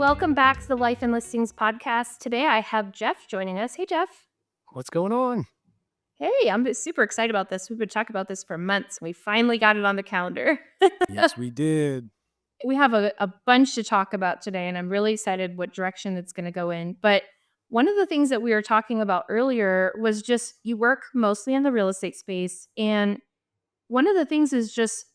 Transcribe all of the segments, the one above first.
welcome back to the Life and Listings podcast. Today I have Jeff joining us. Hey, Jeff. What's going on? Hey, I'm super excited about this. We've been talking about this for months. We finally got it on the calendar. Yes, we did. We have a bunch to talk about today, and I'm really excited what direction it's going to go in. But one of the things that we were talking about earlier was just you work mostly in the real estate space. And one of the things is just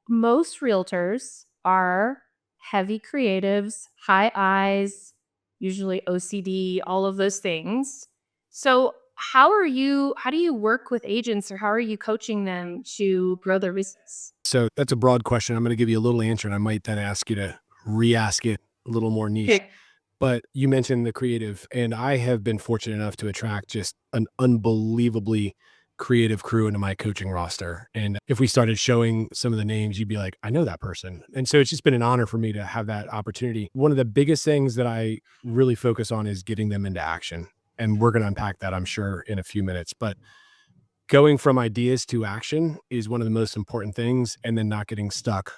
most realtors are heavy creatives, high eyes, usually OCD, all of those things. So, how do you work with agents or how are you coaching them to grow their business? So that's a broad question. I'm going to give you a little answer, and I might then ask you to re-ask it a little more niche. Okay. But you mentioned the creative, and I have been fortunate enough to attract just an unbelievably creative crew into my coaching roster. And if we started showing some of the names, you'd be like, I know that person. And so it's just been an honor for me to have that opportunity. One of the biggest things that I really focus on is getting them into action. And we're going to unpack that, I'm sure, in a few minutes. But going from ideas to action is one of the most important things, and then not getting stuck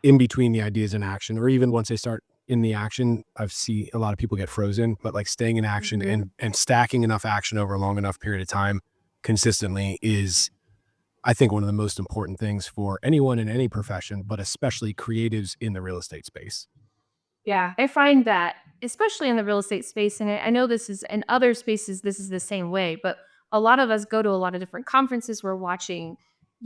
in between the ideas and action, or even once they start in the action. I've seen a lot of people get frozen, but like staying in action and stacking enough action over a long enough period of time consistently is, I think, one of the most important things for anyone in any profession, but especially creatives in the real estate space. Yeah, I find that, especially in the real estate space, and I know this is in other spaces, this is the same way, but a lot of us go to a lot of different conferences. We're watching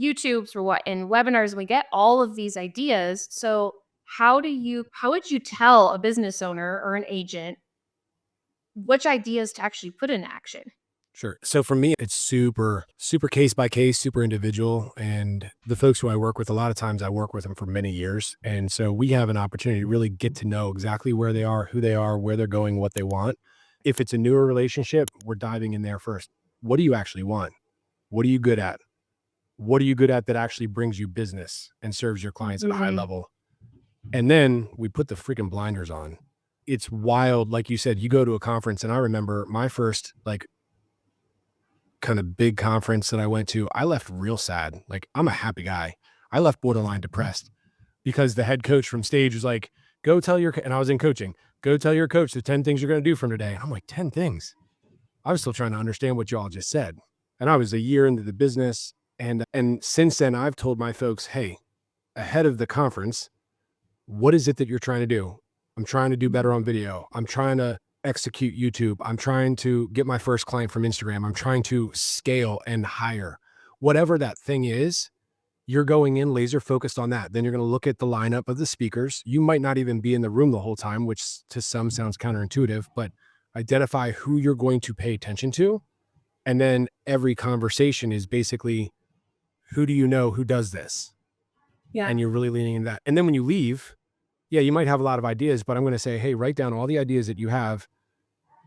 YouTubes, we're in webinars, and we get all of these ideas. So, how would you tell a business owner or an agent which ideas to actually put in action? Sure. So for me, it's super, super case by case, super individual. And the folks who I work with, a lot of times I work with them for many years. And so we have an opportunity to really get to know exactly where they are, who they are, where they're going, what they want. If it's a newer relationship, we're diving in there first. What do you actually want? What are you good at? What are you good at that actually brings you business and serves your clients at a high level? And then we put the freaking blinders on. It's wild. Like you said, you go to a conference, and I remember my first kind of big conference that I went to, I left real sad. Like, I'm a happy guy. I left borderline depressed because the head coach from stage was like, go tell your, and I was in coaching, go tell your coach the 10 things you're going to do from today. And I'm like, 10 things. I was still trying to understand what y'all just said. And I was a year into the business. And since then I've told my folks, hey, ahead of the conference, what is it that you're trying to do? I'm trying to do better on video. I'm trying to execute YouTube. I'm trying to get my first client from Instagram. I'm trying to scale and hire. Whatever that thing is, you're going in laser focused on that. Then you're going to look at the lineup of the speakers. You might not even be in the room the whole time, which to some sounds counterintuitive, but identify who you're going to pay attention to. And then every conversation is basically, who do you know who does this? Yeah. And you're really leaning into that. And then when you leave, yeah, you might have a lot of ideas, but I'm going to say, hey, write down all the ideas that you have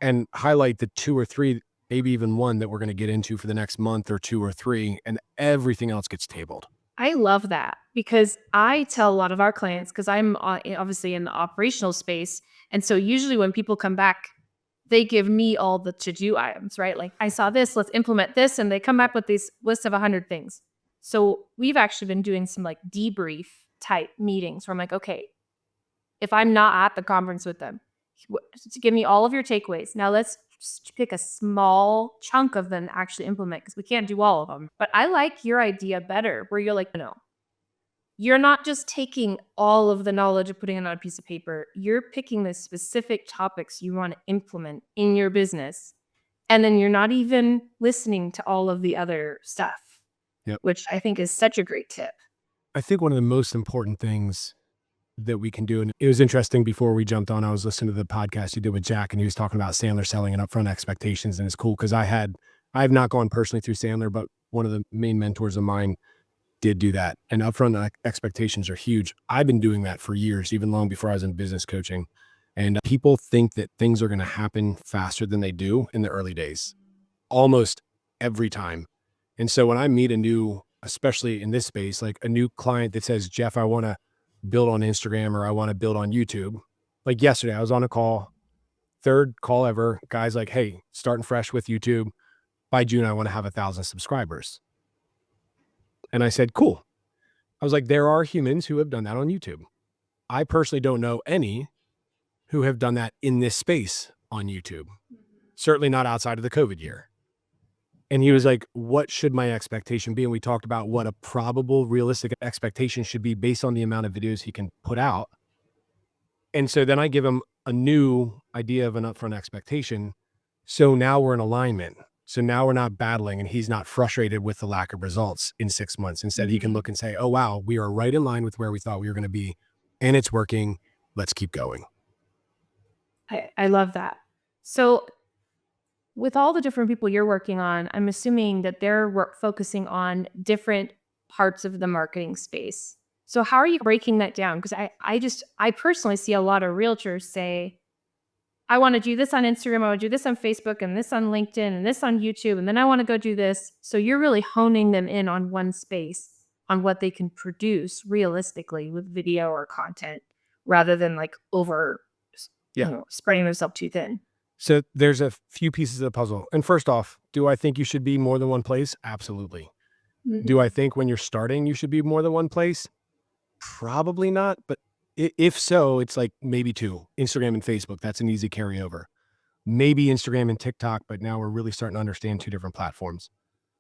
and highlight the 2 or 3, maybe even one that we're going to get into for the next month or 2 or 3, and everything else gets tabled. I love that because I tell a lot of our clients, because I'm obviously in the operational space. And so usually when people come back, they give me all the to-do items, right? Like, I saw this, let's implement this. And they come back with these lists of 100 things. So we've actually been doing some like debrief type meetings where I'm like, okay, if I'm not at the conference with them, give me all of your takeaways. Now let's just pick a small chunk of them to actually implement because we can't do all of them. But I like your idea better where you're like, no, you're not just taking all of the knowledge and putting it on a piece of paper. You're picking the specific topics you want to implement in your business. And then you're not even listening to all of the other stuff, Yep. which I think is such a great tip. I think one of the most important things that we can do, and it was interesting before we jumped on, I was listening to the podcast you did with Jack, and he was talking about Sandler selling and upfront expectations. And it's cool because I have not gone personally through Sandler, but one of the main mentors of mine did do that. And upfront expectations are huge. I've been doing that for years, even long before I was in business coaching. And people think that things are going to happen faster than they do in the early days, almost every time. And so when I meet a new, especially in this space, like a new client that says, Jeff, I want to build on Instagram or I want to build on YouTube. Like yesterday, I was on a call, third call ever. Guys like, hey, starting fresh with YouTube. By June, I want to have 1,000 subscribers. And I said, cool. I was like, there are humans who have done that on YouTube. I personally don't know any, who have done that in this space on YouTube. Certainly not outside of the COVID year. And he was like, what should my expectation be? And we talked about what a probable realistic expectation should be based on the amount of videos he can put out. And so then I give him a new idea of an upfront expectation. So now we're in alignment. So now we're not battling and he's not frustrated with the lack of results in 6 months. Instead, he can look and say, oh, wow, we are right in line with where we thought we were going to be and it's working. Let's keep going. I love that. So with all the different people you're working on, I'm assuming that they're focusing on different parts of the marketing space. So how are you breaking that down? Because I personally see a lot of realtors say, I want to do this on Instagram, I want to do this on Facebook, and this on LinkedIn, and this on YouTube, and then I want to go do this. So you're really honing them in on one space, on what they can produce realistically with video or content, rather than like spreading themselves too thin. So there's a few pieces of the puzzle. And first off, do I think you should be more than one place? Absolutely. Do I think when you're starting, you should be more than one place? Probably not. But if so, it's like maybe two, Instagram and Facebook. That's an easy carryover. Maybe Instagram and TikTok, but now we're really starting to understand two different platforms.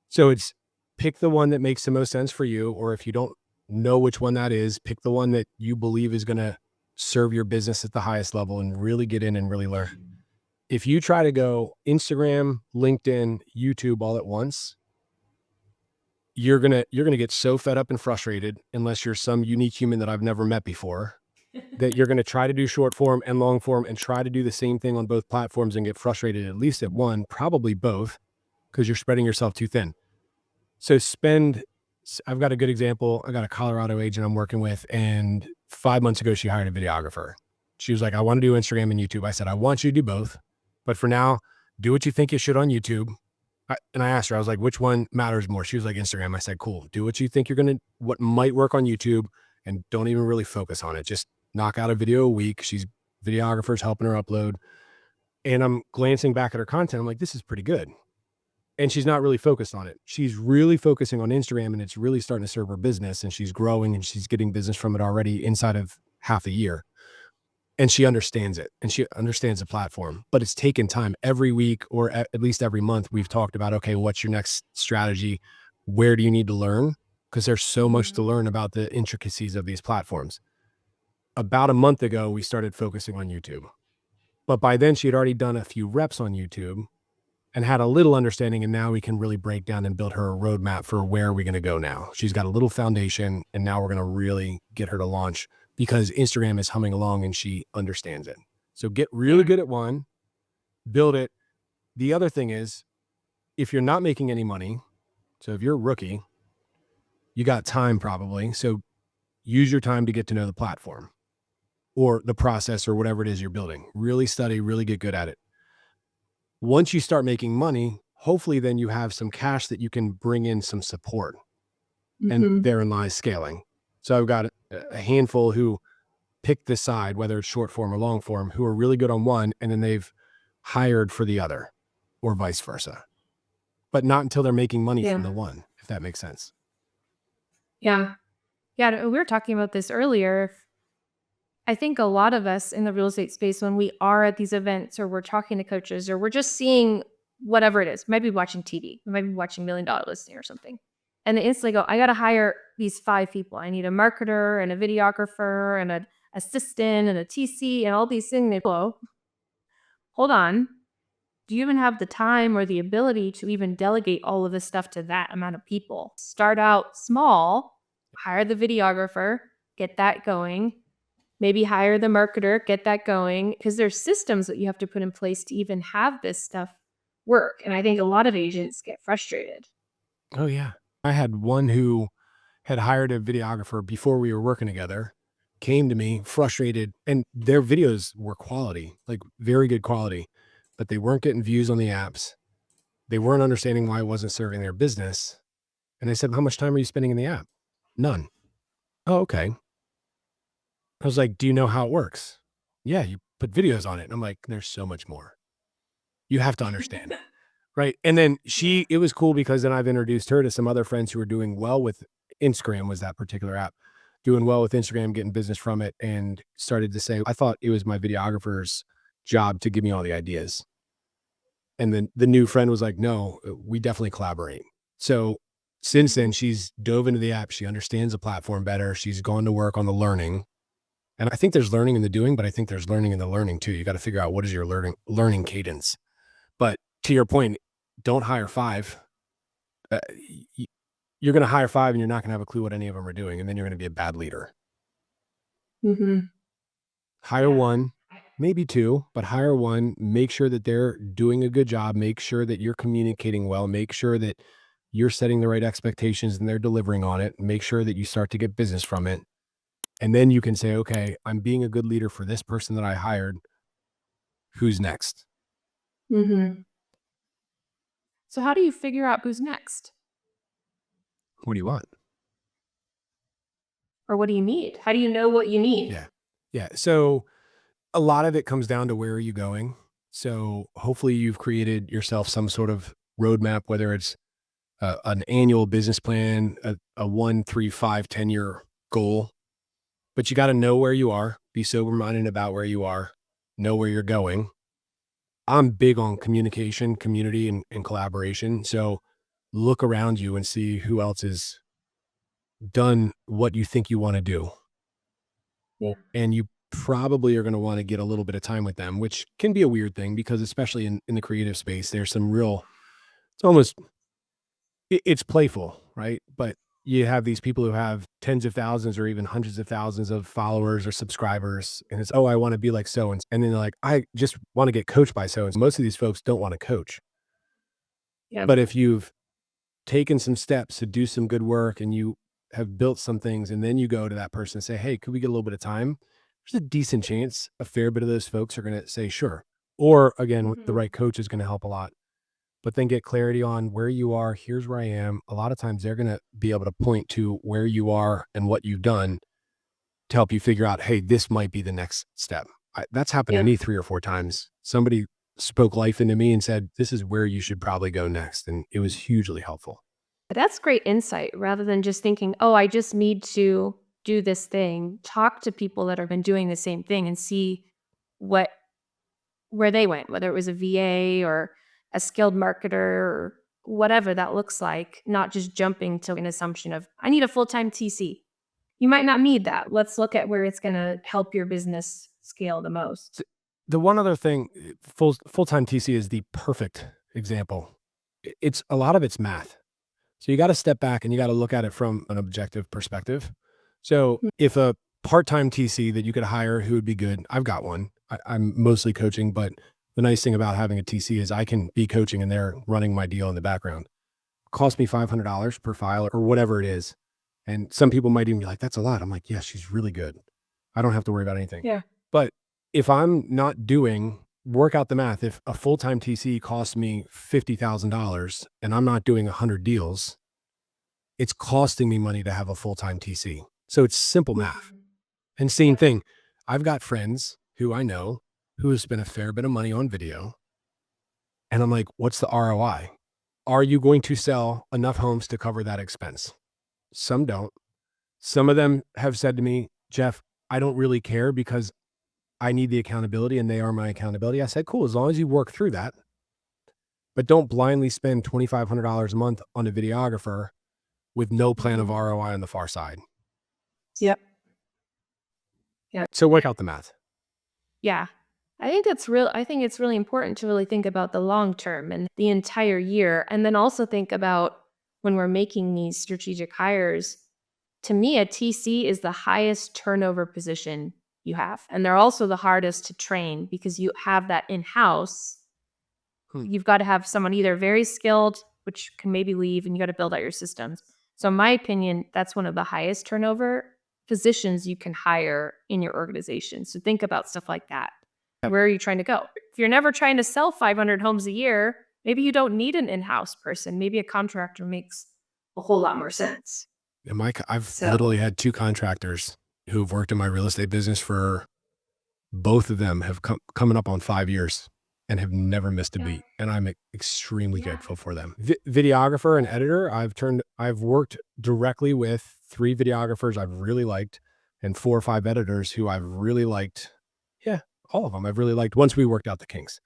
So it's pick the one that makes the most sense for you. Or if you don't know which one that is, pick the one that you believe is going to serve your business at the highest level and really get in and really learn. If you try to go Instagram, LinkedIn, YouTube all at once, you're going to get so fed up and frustrated, unless you're some unique human that I've never met before, that you're going to try to do short form and long form and try to do the same thing on both platforms and get frustrated at least at one, probably both, because you're spreading yourself too thin. So I've got a good example. I got a Colorado agent I'm working with, and 5 months ago, she hired a videographer. She was like, I want to do Instagram and YouTube. I said, I want you to do both. But for now, do what you think you should on YouTube. And I asked her, I was like, which one matters more? She was like, Instagram. I said, cool. Do what you think what might work on YouTube, and don't even really focus on it. Just knock out a video a week. Videographer's helping her upload. And I'm glancing back at her content. I'm like, this is pretty good. And she's not really focused on it. She's really focusing on Instagram, and it's really starting to serve her business, and she's growing and she's getting business from it already inside of half a year. And she understands it and she understands the platform, but it's taken time. Every week or at least every month, we've talked about, okay, what's your next strategy? Where do you need to learn? Because there's so much to learn about the intricacies of these platforms. About a month ago, we started focusing on YouTube, but by then she had already done a few reps on YouTube and had a little understanding. And now we can really break down and build her a roadmap for where are we going to go now. She's got a little foundation, and now we're going to really get her to launch, because Instagram is humming along and she understands it. So get really good at one, build it. The other thing is, if you're not making any money, so if you're a rookie, you got time probably. So use your time to get to know the platform or the process or whatever it is you're building. Really study, really get good at it. Once you start making money, hopefully then you have some cash that you can bring in some support. And therein lies scaling. So I've got a handful who pick this side, whether it's short form or long form, who are really good on one, and then they've hired for the other, or vice versa. But not until they're making money from the one, if that makes sense. Yeah. Yeah. We were talking about this earlier. I think a lot of us in the real estate space, when we are at these events or we're talking to coaches or we're just seeing whatever it is, we might be watching TV, we might be watching $1 Million Listing or something. And they instantly go, I got to hire these 5 people. I need a marketer and a videographer and an assistant and a TC and all these things. Hold on. Do you even have the time or the ability to even delegate all of this stuff to that amount of people? Start out small, hire the videographer, get that going. Maybe hire the marketer, get that going. Because there's systems that you have to put in place to even have this stuff work. And I think a lot of agents get frustrated. Oh, yeah. I had one who had hired a videographer before we were working together, came to me frustrated, and their videos were quality, like very good quality, but they weren't getting views on the apps. They weren't understanding why it wasn't serving their business. And I said, how much time are you spending in the app? None. Oh, okay. I was like, do you know how it works? Yeah, you put videos on it. And I'm like, there's so much more. You have to understand. Right. And then it was cool because then I've introduced her to some other friends who are doing well with Instagram, was that particular app. doing well with Instagram, getting business from it, and started to say, I thought it was my videographer's job to give me all the ideas. And then the new friend was like, no, we definitely collaborate. So since then, she's dove into the app. She understands the platform better. She's gone to work on the learning. And I think there's learning in the doing, but I think there's learning in the learning too. You got to figure out what is your learning cadence. But to your point, don't hire five. Uh, y- you're going to hire five and you're not going to have a clue what any of them are doing. And then you're going to be a bad leader. Mm-hmm. Hire Yeah. one, maybe two, but hire one, make sure that they're doing a good job, make sure that you're communicating well, make sure that you're setting the right expectations and they're delivering on it, make sure that you start to get business from it. And then you can say, okay, I'm being a good leader for this person that I hired. Who's next? Mm-hmm. So how do you figure out who's next? What do you want? Or what do you need? How do you know what you need? Yeah. Yeah. So a lot of it comes down to where are you going? So hopefully you've created yourself some sort of roadmap, whether it's an annual business plan, a 1, 3, 5, 10-year goal. But you got to know where you are, be sober minded about where you are, know where you're going. I'm big on communication, community, and collaboration. So look around you and see who else has done what you think you want to do. Yeah. And you probably are going to want to get a little bit of time with them, which can be a weird thing because especially in the creative space, there's some real, it's almost, it's playful, right? But you have these people who have tens of thousands or even hundreds of thousands of followers or subscribers. And it's, oh, I want to be like so. And then they're like, I just want to get coached by so. And most of these folks don't want to coach. Yeah. But if you've taken some steps to do some good work and you have built some things, and then you go to that person and say, hey, could we get a little bit of time? There's a decent chance a fair bit of those folks are going to say, sure. Or again, with the Mm-hmm. right coach is going to help a lot. But then get clarity on where you are. Here's where I am. A lot of times they're going to be able to point to where you are and what you've done to help you figure out, hey, this might be the next step. That's happened to Yeah. me 3 or 4 times. Somebody spoke life into me and said, this is where you should probably go next. And it was hugely helpful. That's great insight rather than just thinking, oh, I just need to do this thing. Talk to people that have been doing the same thing and see what where they went, whether it was a VA or a skilled marketer or whatever that looks like, not just jumping to an assumption of I need a full-time TC. You might not need that. Let's look at where it's going to help your business scale the most. The one other thing, full-time TC is the perfect example. It's a lot of it's math. So you got to step back and you got to look at it from an objective perspective. So if a part-time TC that you could hire who would be good, I've got one. I'm mostly coaching, but the nice thing about having a TC is I can be coaching and they're running my deal in the background. Cost me $500 per file or whatever it is. And some people might even be like, that's a lot. I'm like, yeah, she's really good. I don't have to worry about anything. Yeah. But if I'm not doing, work out the math, if a full-time TC costs me $50,000 and I'm not doing 100 deals, it's costing me money to have a full-time TC. So it's simple math. And same thing, I've got friends who I know who have spent a fair bit of money on video. And I'm like, what's the ROI? Are you going to sell enough homes to cover that expense? Some don't. Some of them have said to me, Jeff, I don't really care because I need the accountability and they are my accountability. I said, cool, as long as you work through that, but don't blindly spend $2,500 a month on a videographer with no plan of ROI on the far side. Yep. Yeah. So work out the math. Yeah. I think that's real. I think it's really important to really think about the long term and the entire year. And then also think about when we're making these strategic hires. To me, a TC is the highest turnover position you have. And they're also the hardest to train because you have that in house. You've got to have someone either very skilled, which can maybe leave, and you got to build out your systems. So, in my opinion, that's one of the highest turnover positions you can hire in your organization. So, think about stuff like that. Where are you trying to go? If you're never trying to sell 500 homes a year, maybe you don't need an in-house person. Maybe a contractor makes a whole lot more sense. And I've literally had 2 contractors who've worked in my real estate business for both of them have coming up on 5 years. and have never missed a Yeah. beat. And I'm extremely Yeah. grateful for them. Videographer and editor, I've worked directly with 3 videographers I've really liked and 4 or 5 editors who I've really liked. Yeah, all of them I've really liked once we worked out the kinks.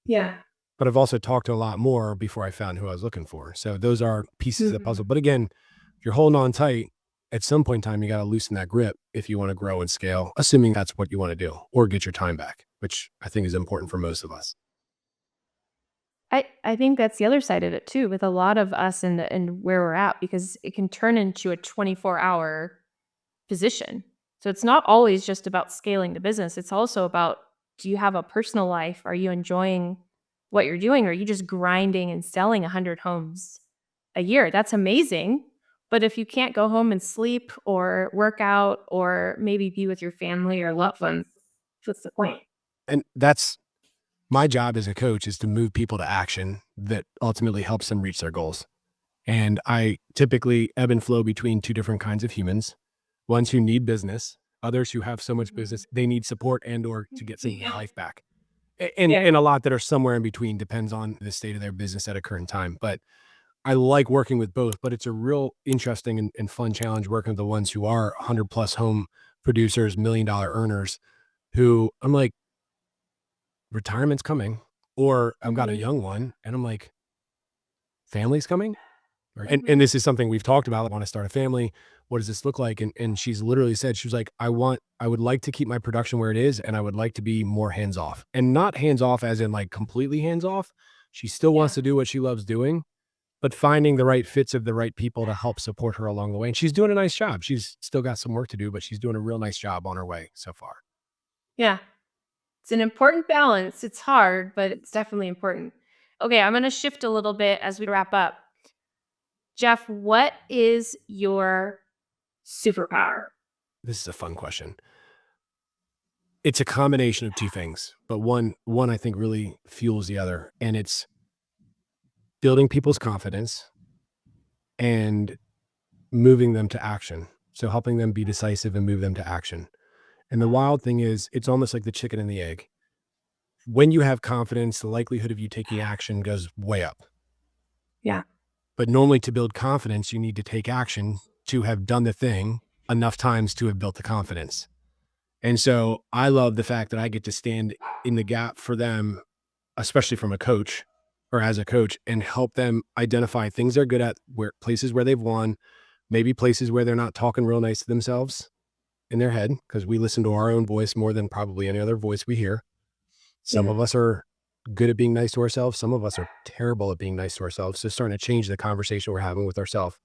Yeah. But I've also talked to a lot more before I found who I was looking for. So those are pieces of the puzzle. Mhm. But again, if you're holding on tight, at some point in time, you got to loosen that grip if you want to grow and scale, assuming that's what you want to do, or get your time back, which I think is important for most of us. I think that's the other side of it too, with a lot of us and where we're at, because it can turn into a 24-hour position. So it's not always just about scaling the business. It's also about, do you have a personal life? Are you enjoying what you're doing? Or are you just grinding and selling 100 homes a year? That's amazing. But if you can't go home and sleep or work out or maybe be with your family or loved ones, what's the point? And that's my job as a coach, is to move people to action that ultimately helps them reach their goals. And I typically ebb and flow between 2 different kinds of humans, ones who need business, others who have so much Mhm. business they need support and or to get some of their Yeah. life back. And a lot that are somewhere in between, depends on the state of their business at a current time. But I like working with both, but it's a real interesting and fun challenge working with the ones who are 100 plus home producers, $1 million earners, who I'm like, retirement's coming, or I've got a Mhm. young one and I'm like, family's coming. Right. And Mhm. this is something we've talked about. I want to start a family. What does this look like? And she's literally said, she was like, I would like to keep my production where it is, and I would like to be more hands off. And not hands off as in like completely hands off. She still wants Yeah. to do what she loves doing, but finding the right fits of the right people to help support her along the way. And she's doing a nice job. She's still got some work to do, but she's doing a real nice job on her way so far. Yeah. It's an important balance. It's hard, but it's definitely important. Okay, I'm going to shift a little bit as we wrap up. Jeff, what is your superpower? This is a fun question. It's a combination of 2 things, but one I think really fuels the other, and it's building people's confidence and moving them to action. So helping them be decisive and move them to action. And the wild thing is, it's almost like the chicken and the egg. When you have confidence, the likelihood of you taking action goes way up. Yeah. But normally, to build confidence, you need to take action to have done the thing enough times to have built the confidence. And so I love the fact that I get to stand in the gap for them, especially from a coach or as a coach, and help them identify things they're good at, where places where they've won, maybe places where they're not talking real nice to themselves in their head, because we listen to our own voice more than probably any other voice we hear. Some Yeah. of us are good at being nice to ourselves. Some of us are terrible at being nice to ourselves. So starting to change the conversation we're having with ourselves,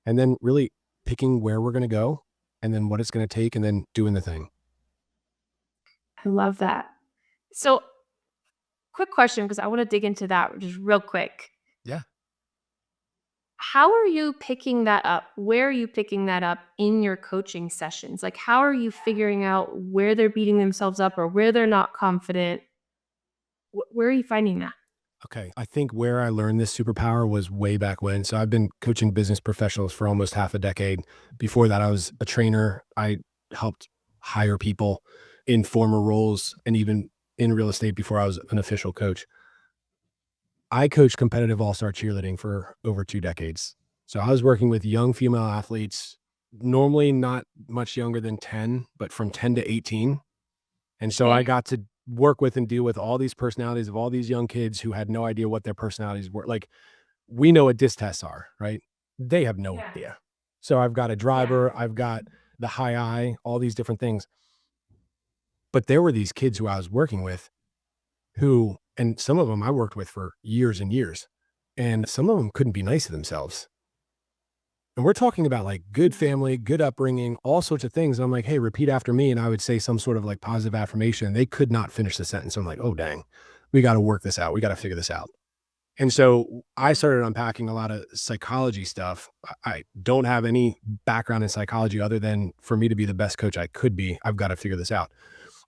and then really picking where we're going to go and then what it's going to take, and then doing the thing. I love that. So, quick question, because I want to dig into that just real quick. Yeah. How are you picking that up? Where are you picking that up in your coaching sessions? Like, how are you figuring out where they're beating themselves up or where they're not confident? Where are you finding that? Okay. I think where I learned this superpower was way back when. So I've been coaching business professionals for almost half a decade. Before that, I was a trainer. I helped hire people in former roles and even in real estate before I was an official coach. I coached competitive all-star cheerleading for over 2 decades. So I was working with young female athletes, normally not much younger than 10, but from 10 to 18. And so I Okay. got to work with and deal with all these personalities of all these young kids who had no idea what their personalities were. Like, we know what disc tests are, right? They have no Yeah. idea. So I've got a Yeah. driver, I've got the high I, all these different things. But there were these kids who I was working with who, and some of them I worked with for years and years, and some of them couldn't be nice to themselves. And we're talking about like good family, good upbringing, all sorts of things. And I'm like, hey, repeat after me. And I would say some sort of like positive affirmation. They could not finish the sentence. I'm like, oh, dang, we got to work this out. We got to figure this out. And so I started unpacking a lot of psychology stuff. I don't have any background in psychology other than, for me to be the best coach I could be, I've got to figure this out.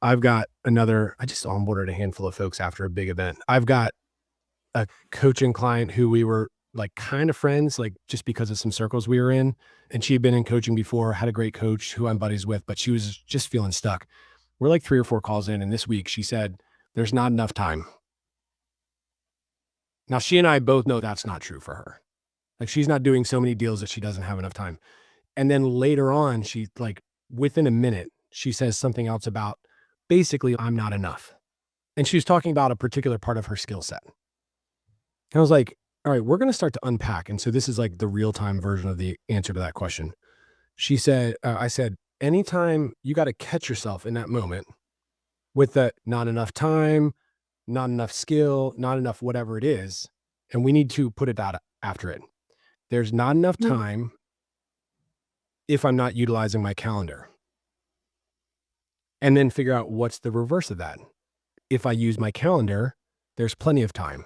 I just onboarded a handful of folks after a big event. I've got a coaching client who we were like kind of friends, like just because of some circles we were in. And she had been in coaching before, had a great coach who I'm buddies with, but she was just feeling stuck. We're like 3 or 4 calls in. And this week she said, there's not enough time. Now, she and I both know that's not true for her. Like, she's not doing so many deals that she doesn't have enough time. And then later on, she, like, within a minute, she says something else about basically, I'm not enough. And she was talking about a particular part of her skill set. And I was like, all right, we're going to start to unpack. And so this is like the real time version of the answer to that question. She said, I said, anytime you got to catch yourself in that moment with the not enough time, not enough skill, not enough whatever it is, and we need to put it out after it. There's not enough time if I'm not utilizing my calendar. And then figure out what's the reverse of that. If I use my calendar, there's plenty of time.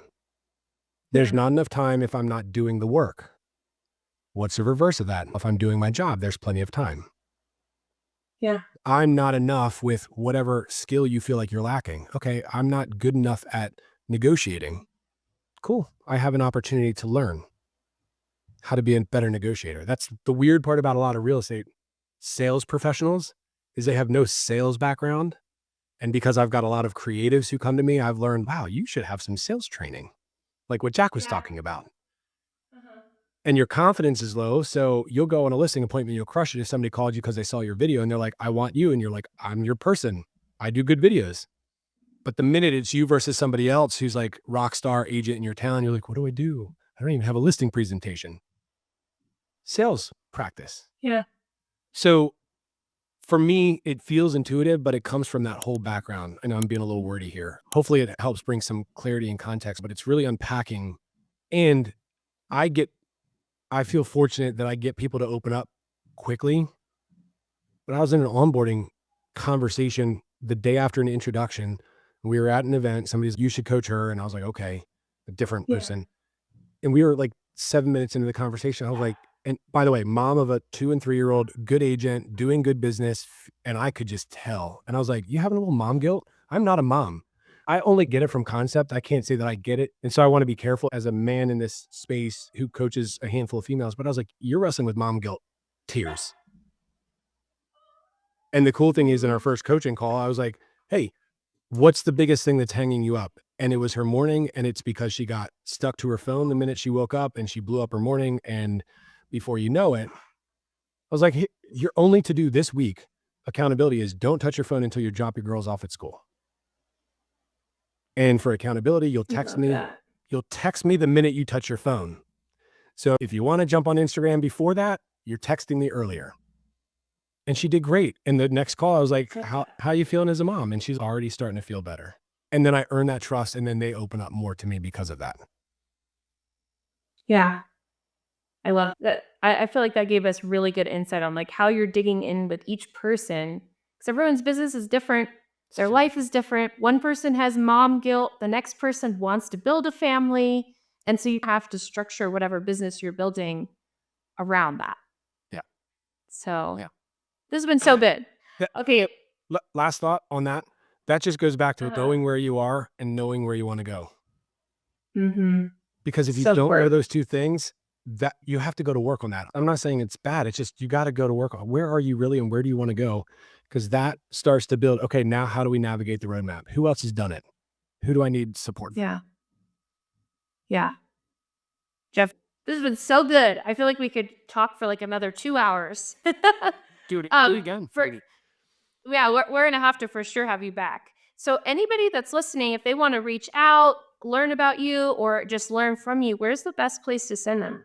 There's not enough time if I'm not doing the work. What's the reverse of that? If I'm doing my job, there's plenty of time. Yeah. I'm not enough with whatever skill you feel like you're lacking. Okay, I'm not good enough at negotiating. Cool. I have an opportunity to learn how to be a better negotiator. That's the weird part about a lot of real estate sales professionals is they have no sales background. And because I've got a lot of creatives who come to me, I've learned, wow, you should have some sales training, like what Jack was talking about. And your confidence is low. So you'll go on a listing appointment, you'll crush it if somebody called you because they saw your video and they're like, I want you. And you're like, I'm your person. I do good videos. But the minute it's you versus somebody else who's like rock star agent in your town, you're like, what do? I don't even have a listing presentation. Sales practice. Yeah. So for me, it feels intuitive, but it comes from that whole background. I know I'm being a little wordy here. Hopefully it helps bring some clarity and context, but it's really unpacking. And I feel fortunate that I get people to open up quickly. But I was in an onboarding conversation the day after an introduction. We were at an event. Somebody's, you should coach her. And I was like, okay, a different person. And we were like 7 minutes into the conversation. I was like, and by the way, mom of a 2 and 3 year old, good agent, doing good business. And I could just tell. And I was like, you have a little mom guilt? I'm not a mom. I only get it from concept. I can't say that I get it. And so I want to be careful as a man in this space who coaches a handful of females. But I was like, you're wrestling with mom guilt, tears. And the cool thing is in our first coaching call, I was like, hey, what's the biggest thing that's hanging you up? And it was her morning. And it's because she got stuck to her phone the minute she woke up and she blew up her morning. And before you know it, I was like, hey, you're only to do this week. Accountability is don't touch your phone until you drop your girls off at school. And for accountability, you'll text me. You'll text me the minute you touch your phone. So if you want to jump on Instagram before that, you're texting me earlier. And she did great. And the next call, I was like, how are you feeling as a mom? And she's already starting to feel better. And then I earn that trust. And then they open up more to me because of that. Yeah. I love that. I feel like that gave us really good insight on like how you're digging in with each person. Because everyone's business is different. Their life is different. One person has mom guilt. The next person wants to build a family. And so you have to structure whatever business you're building around that. Yeah. So this has been so good. Yeah. Okay. Last thought on that. That just goes back to knowing where you are and knowing where you want to go. Mm-hmm. Because if you don't know those two things, that you have to go to work on that. I'm not saying it's bad. It's just, you got to go to work on where are you really and where do you want to go? Because that starts to build, okay, now how do we navigate the roadmap? Who else has done it? Who do I need support from? Yeah. Yeah. Jeff, this has been so good. I feel like we could talk for like another 2 hours. Do it again. Yeah, we're going to have to for sure have you back. So anybody that's listening, if they want to reach out, learn about you, or just learn from you, where's the best place to send them?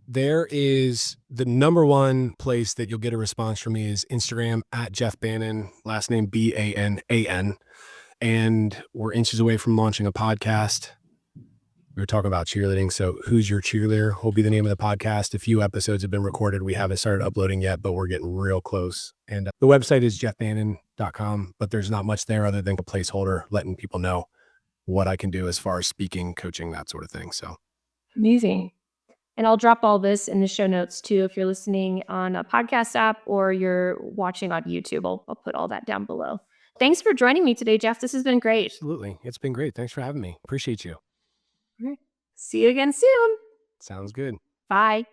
There is the number one place that you'll get a response from me is Instagram at Jeff Bannan, last name Bannan. And we're inches away from launching a podcast. We were talking about cheerleading. So Who's Your Cheerleader will be the name of the podcast. A few episodes have been recorded. We haven't started uploading yet, but we're getting real close. And the website is jeffbannan.com, but there's not much there other than a placeholder, letting people know what I can do as far as speaking, coaching, that sort of thing. So amazing. And I'll drop all this in the show notes too. If you're listening on a podcast app or you're watching on YouTube, I'll put all that down below. Thanks for joining me today, Jeff. This has been great. Absolutely. It's been great. Thanks for having me. Appreciate you. All right. See you again soon. Sounds good. Bye.